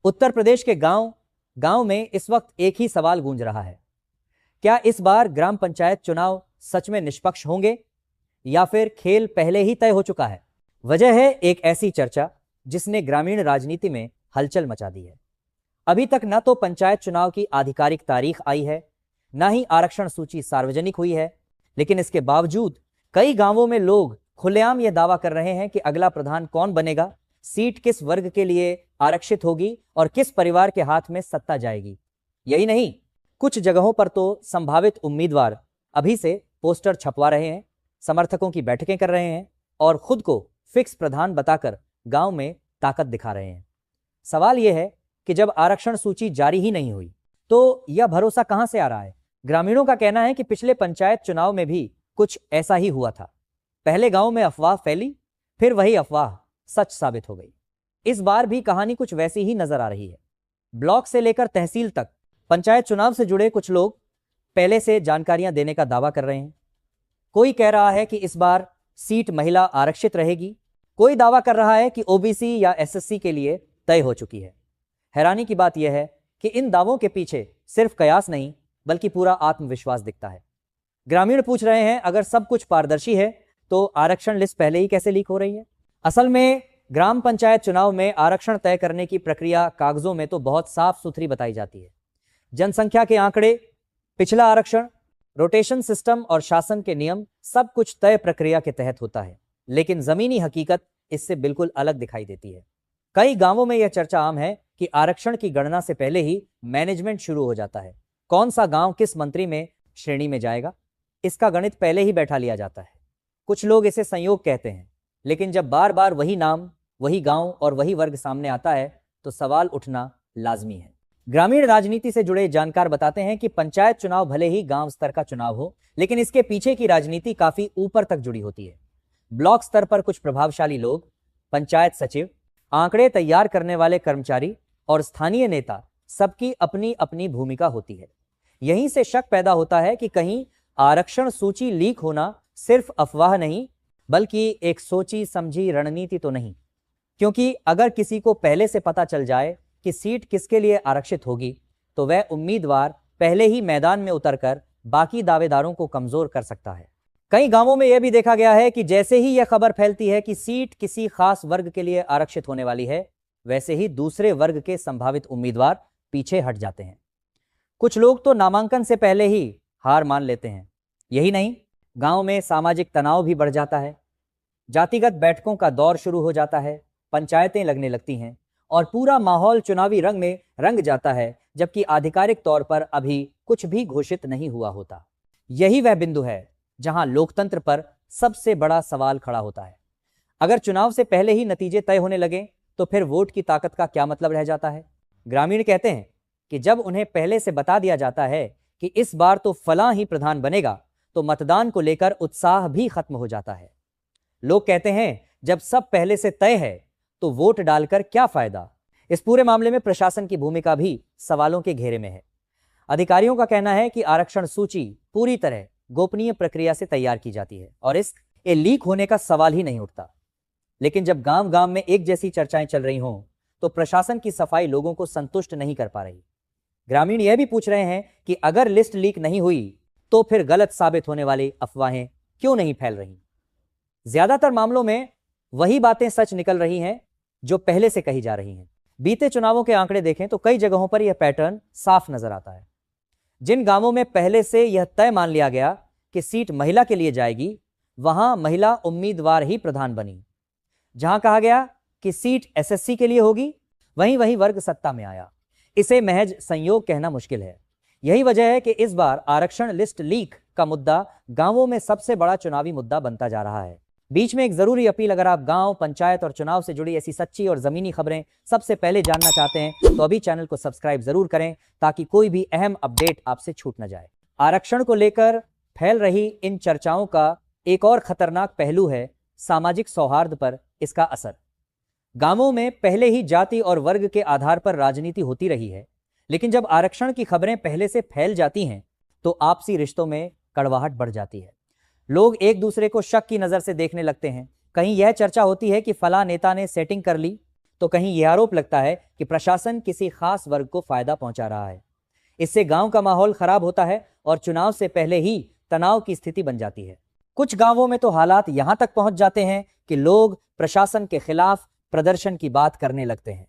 उत्तर प्रदेश के गांव गांव में इस वक्त एक ही सवाल गूंज रहा है। क्या इस बार ग्राम पंचायत चुनाव सच में निष्पक्ष होंगे या फिर खेल पहले ही तय हो चुका है? वजह है एक ऐसी चर्चा जिसने ग्रामीण राजनीति में हलचल मचा दी है। अभी तक न तो पंचायत चुनाव की आधिकारिक तारीख आई है, न ही आरक्षण सूची सार्वजनिक हुई है, लेकिन इसके बावजूद कई गांवों में लोग खुलेआम यह दावा कर रहे हैं कि अगला प्रधान कौन बनेगा, सीट किस वर्ग के लिए आरक्षित होगी और किस परिवार के हाथ में सत्ता जाएगी। यही नहीं, कुछ जगहों पर तो संभावित उम्मीदवार अभी से पोस्टर छपवा रहे हैं, समर्थकों की बैठकें कर रहे हैं और खुद को फिक्स प्रधान बताकर गांव में ताकत दिखा रहे हैं। सवाल यह है कि जब आरक्षण सूची जारी ही नहीं हुई तो यह भरोसा कहां से आ रहा है? ग्रामीणों का कहना है कि पिछले पंचायत चुनाव में भी कुछ ऐसा ही हुआ था। पहले गांव में अफवाह फैली, फिर वही अफवाह सच साबित हो गई। इस बार भी कहानी कुछ वैसी ही नजर आ रही है। ब्लॉक से लेकर तहसील तक पंचायत चुनाव से जुड़े कुछ लोग पहले से जानकारियां देने का दावा कर रहे हैं। कोई कह रहा है कि इस बार सीट महिला आरक्षित रहेगी, कोई दावा कर रहा है कि ओबीसी या एसएससी के लिए तय हो चुकी है। हैरानी की बात यह है कि इन दावों के पीछे सिर्फ कयास नहीं बल्कि पूरा आत्मविश्वास दिखता है। ग्रामीण पूछ रहे हैं, अगर सब कुछ पारदर्शी है तो आरक्षण लिस्ट पहले ही कैसे लीक हो रही है? असल में ग्राम पंचायत चुनाव में आरक्षण तय करने की प्रक्रिया कागजों में तो बहुत साफ सुथरी बताई जाती है। जनसंख्या के आंकड़े, पिछला आरक्षण, रोटेशन सिस्टम और शासन के नियम, सब कुछ तय प्रक्रिया के तहत होता है। लेकिन जमीनी हकीकत इससे बिल्कुल अलग दिखाई देती है। कई गांवों में यह चर्चा आम है कि आरक्षण की गणना से पहले ही मैनेजमेंट शुरू हो जाता है। कौन सा गांव किस मंत्री में श्रेणी में जाएगा, इसका गणित पहले ही बैठा लिया जाता है। कुछ लोग इसे संयोग कहते हैं, लेकिन जब बार बार वही नाम, वही गांव और वही वर्ग सामने आता है तो सवाल उठना लाजमी है। ग्रामीण राजनीति से जुड़े जानकार बताते हैं कि पंचायत चुनाव भले ही गांव स्तर का चुनाव हो, लेकिन इसके पीछे की राजनीति काफी ऊपर तक जुड़ी होती है। ब्लॉक स्तर पर कुछ प्रभावशाली लोग, पंचायत सचिव, आंकड़े तैयार करने वाले कर्मचारी और स्थानीय नेता, सबकी अपनी अपनी भूमिका होती है। यहीं से शक पैदा होता है कि कहीं आरक्षण सूची लीक होना सिर्फ अफवाह नहीं बल्कि एक सोची समझी रणनीति तो नहीं। क्योंकि अगर किसी को पहले से पता चल जाए कि सीट किसके लिए आरक्षित होगी तो वह उम्मीदवार पहले ही मैदान में उतरकर बाकी दावेदारों को कमजोर कर सकता है। कई गांवों में यह भी देखा गया है कि जैसे ही यह खबर फैलती है कि सीट किसी खास वर्ग के लिए आरक्षित होने वाली है, वैसे ही दूसरे वर्ग के संभावित उम्मीदवार पीछे हट जाते हैं। कुछ लोग तो नामांकन से पहले ही हार मान लेते हैं। यही नहीं, गांव में सामाजिक तनाव भी बढ़ जाता है। जातिगत बैठकों का दौर शुरू हो जाता है, पंचायतें लगने लगती हैं और पूरा माहौल चुनावी रंग में रंग जाता है, जबकि आधिकारिक तौर पर अभी कुछ भी घोषित नहीं हुआ होता। यही वह बिंदु है जहां लोकतंत्र पर सबसे बड़ा सवाल खड़ा होता है। अगर चुनाव से पहले ही नतीजे तय होने लगे तो फिर वोट की ताकत का क्या मतलब रह जाता है? ग्रामीण कहते हैं कि जब उन्हें पहले से बता दिया जाता है कि इस बार तो फलां ही प्रधान बनेगा तो मतदान को लेकर उत्साह भी खत्म हो जाता है। लोग कहते हैं, जब सब पहले से तय है तो वोट डालकर क्या फायदा? इस पूरे मामले में प्रशासन की भूमिका भी सवालों के घेरे में है। अधिकारियों का कहना है कि आरक्षण सूची पूरी तरह गोपनीय प्रक्रिया से तैयार की जाती है और इसके लीक होने का सवाल ही नहीं उठता। लेकिन जब गांव गांव में एक जैसी चर्चाएं चल रही हों तो प्रशासन की सफाई लोगों को संतुष्ट नहीं कर पा रही। ग्रामीण यह भी पूछ रहे हैं कि अगर लिस्ट लीक नहीं हुई तो फिर गलत साबित होने वाली अफवाहें क्यों नहीं फैल रही? ज्यादातर मामलों में वही बातें सच निकल रही हैं जो पहले से कही जा रही हैं। बीते चुनावों के आंकड़े देखें तो कई जगहों पर यह पैटर्न साफ नजर आता है। जिन गांवों में पहले से यह तय मान लिया गया कि सीट महिला के लिए जाएगी, वहां महिला उम्मीदवार ही प्रधान बनी। जहां कहा गया कि सीट एसएससी के लिए होगी, वही वर्ग सत्ता में आया। इसे महज संयोग कहना मुश्किल है। यही वजह है कि इस बार आरक्षण लिस्ट लीक का मुद्दा गांवों में सबसे बड़ा चुनावी मुद्दा बनता जा रहा है। बीच में एक जरूरी अपील, अगर आप गांव, पंचायत और चुनाव से जुड़ी ऐसी सच्ची और जमीनी खबरें सबसे पहले जानना चाहते हैं तो अभी चैनल को सब्सक्राइब जरूर करें ताकि कोई भी अहम अपडेट आपसे छूट न जाए। आरक्षण को लेकर फैल रही इन चर्चाओं का एक और खतरनाक पहलू है सामाजिक सौहार्द पर इसका असर। गांवों में पहले ही जाति और वर्ग के आधार पर राजनीति होती रही है, लेकिन जब आरक्षण की खबरें पहले से फैल जाती हैं तो आपसी रिश्तों में कड़वाहट बढ़ जाती है। लोग एक दूसरे को शक की नजर से देखने लगते हैं। कहीं यह चर्चा होती है कि फला नेता ने सेटिंग कर ली तो कहीं यह आरोप लगता है कि प्रशासन किसी खास वर्ग को फायदा पहुंचा रहा है। इससे गांव का माहौल खराब होता है और चुनाव से पहले ही तनाव की स्थिति बन जाती है। कुछ गांवों में तो हालात यहां तक पहुंच जाते हैं कि लोग प्रशासन के खिलाफ प्रदर्शन की बात करने लगते हैं।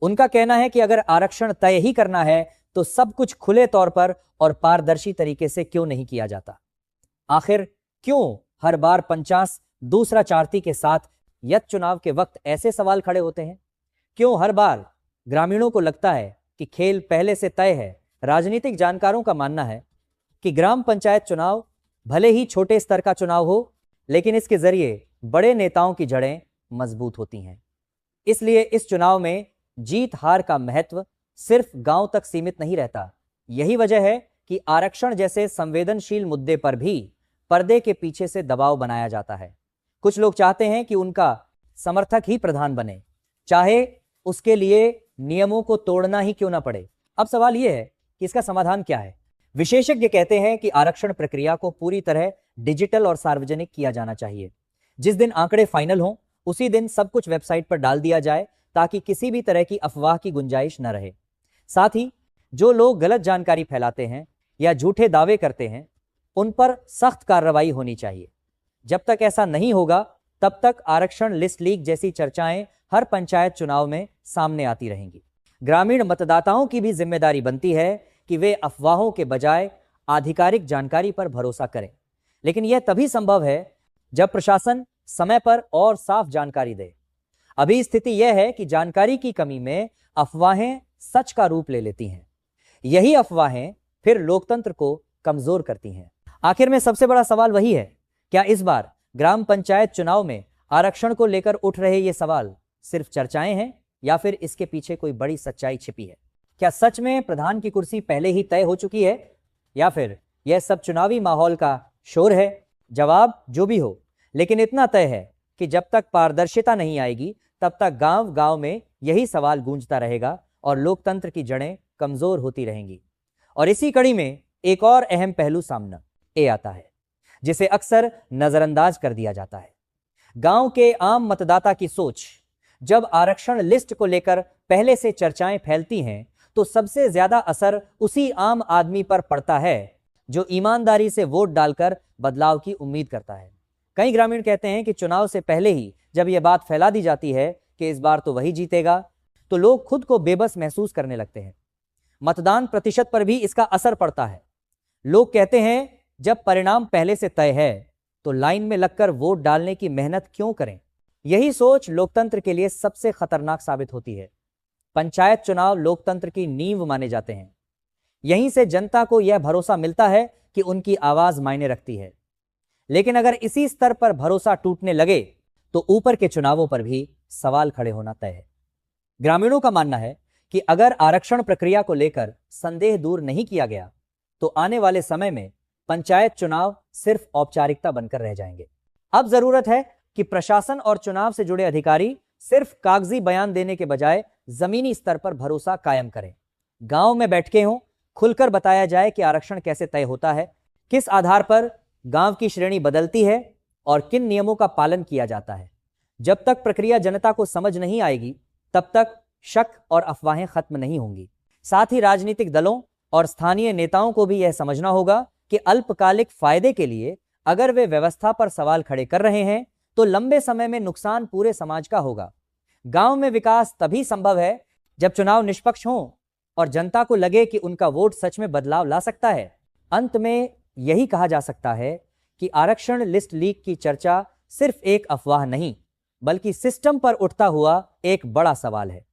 उनका कहना है कि अगर आरक्षण तय ही करना है तो सब कुछ खुले तौर पर और पारदर्शी तरीके से क्यों नहीं किया जाता। आखिर क्यों हर बार 50 दूसरा चारती के साथ यत चुनाव के वक्त ऐसे सवाल खड़े होते हैं? क्यों हर बार ग्रामीणों को लगता है कि खेल पहले से तय है? राजनीतिक जानकारों का मानना है कि ग्राम पंचायत चुनाव भले ही छोटे स्तर का चुनाव हो, लेकिन इसके जरिए बड़े नेताओं की जड़ें मजबूत होती हैं। इसलिए इस चुनाव में जीत हार का महत्व सिर्फ गांव तक सीमित नहीं रहता। यही वजह है कि आरक्षण जैसे संवेदनशील मुद्दे पर भी पर्दे के पीछे से दबाव बनाया जाता है। कुछ लोग चाहते हैं कि उनका समर्थक ही प्रधान बने, चाहे उसके लिए नियमों को तोड़ना ही क्यों ना पड़े। अब सवाल यह है कि इसका समाधान क्या है। विशेषज्ञ कहते हैं कि आरक्षण प्रक्रिया को पूरी तरह डिजिटल और सार्वजनिक किया जाना चाहिए। जिस दिन आंकड़े फाइनल हों उसी दिन सब कुछ वेबसाइट पर डाल दिया जाए ताकि किसी भी तरह की अफवाह की गुंजाइश न रहे। साथ ही जो लोग गलत जानकारी फैलाते हैं या झूठे दावे करते हैं उन पर सख्त कार्रवाई होनी चाहिए। जब तक ऐसा नहीं होगा तब तक आरक्षण लिस्ट लीक जैसी चर्चाएं हर पंचायत चुनाव में सामने आती रहेंगी। ग्रामीण मतदाताओं की भी जिम्मेदारी बनती है कि वे अफवाहों के बजाय आधिकारिक जानकारी पर भरोसा करें। लेकिन यह तभी संभव है जब प्रशासन समय पर और साफ जानकारी दे। अभी स्थिति यह है कि जानकारी की कमी में अफवाहें सच का रूप ले लेती हैं। यही अफवाहें फिर लोकतंत्र को कमजोर करती हैं। आखिर में सबसे बड़ा सवाल वही है, क्या इस बार ग्राम पंचायत चुनाव में आरक्षण को लेकर उठ रहे ये सवाल सिर्फ चर्चाएं हैं या फिर इसके पीछे कोई बड़ी सच्चाई छिपी है? क्या सच में प्रधान की कुर्सी पहले ही तय हो चुकी है या फिर यह सब चुनावी माहौल का शोर है? जवाब जो भी हो, लेकिन इतना तय है कि जब तक पारदर्शिता नहीं आएगी तब तक गांव गांव में यही सवाल गूंजता रहेगा और लोकतंत्र की जड़ें कमजोर होती रहेंगी। और इसी कड़ी में एक और अहम पहलू सामने आता है जिसे अक्सर नजरअंदाज कर दिया जाता है। गांव के आम मतदाता की सोच। जब आरक्षण लिस्ट को लेकर पहले से चर्चाएं फैलती हैं तो सबसे ज्यादा असर उसी आम आदमी पर पड़ता है जो ईमानदारी से वोट डालकर बदलाव की उम्मीद करता है। कई ग्रामीण कहते हैं कि चुनाव से पहले ही जब यह बात फैला दी जाती है कि इस बार तो वही जीतेगा, तो लोग खुद को बेबस महसूस करने लगते हैं। मतदान प्रतिशत पर भी इसका असर पड़ता है। लोग कहते हैं जब परिणाम पहले से तय है तो लाइन में लगकर वोट डालने की मेहनत क्यों करें। यही सोच लोकतंत्र के लिए सबसे खतरनाक साबित होती है। पंचायत चुनाव लोकतंत्र की नींव माने जाते हैं। यहीं से जनता को यह भरोसा मिलता है कि उनकी आवाज मायने रखती है। लेकिन अगर इसी स्तर पर भरोसा टूटने लगे तो ऊपर के चुनावों पर भी सवाल खड़े होना तय है। ग्रामीणों का मानना है कि अगर आरक्षण प्रक्रिया को लेकर संदेह दूर नहीं किया गया तो आने वाले समय में पंचायत चुनाव सिर्फ औपचारिकता बनकर रह जाएंगे। अब जरूरत है कि प्रशासन और चुनाव से जुड़े अधिकारी सिर्फ कागजी बयान देने के बजाय जमीनी स्तर पर भरोसा कायम करें। गांव में बैठके हों, खुलकर बताया जाए कि आरक्षण कैसे तय होता है, किस आधार पर गांव की श्रेणी बदलती है और किन नियमों का पालन किया जाता है। जब तक प्रक्रिया जनता को समझ नहीं आएगी तब तक शक और अफवाहें खत्म नहीं होंगी। साथ ही राजनीतिक दलों और स्थानीय नेताओं को भी यह समझना होगा कि अल्पकालिक फायदे के लिए अगर वे व्यवस्था पर सवाल खड़े कर रहे हैं तो लंबे समय में नुकसान पूरे समाज का होगा। गांव में विकास तभी संभव है जब चुनाव निष्पक्ष हो और जनता को लगे कि उनका वोट सच में बदलाव ला सकता है। अंत में यही कहा जा सकता है कि आरक्षण लिस्ट लीक की चर्चा सिर्फ एक अफवाह नहीं बल्कि सिस्टम पर उठता हुआ एक बड़ा सवाल है।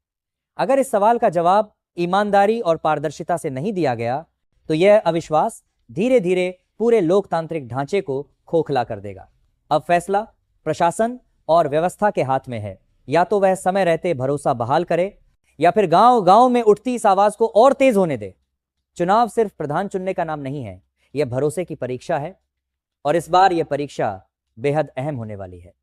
अगर इस सवाल का जवाब ईमानदारी और पारदर्शिता से नहीं दिया गया तो यह अविश्वास धीरे धीरे पूरे लोकतांत्रिक ढांचे को खोखला कर देगा। अब फैसला प्रशासन और व्यवस्था के हाथ में है। या तो वह समय रहते भरोसा बहाल करे या फिर गांव गांव में उठती इस आवाज को और तेज होने दे। चुनाव सिर्फ प्रधान चुनने का नाम नहीं है, यह भरोसे की परीक्षा है और इस बार यह परीक्षा बेहद अहम होने वाली है।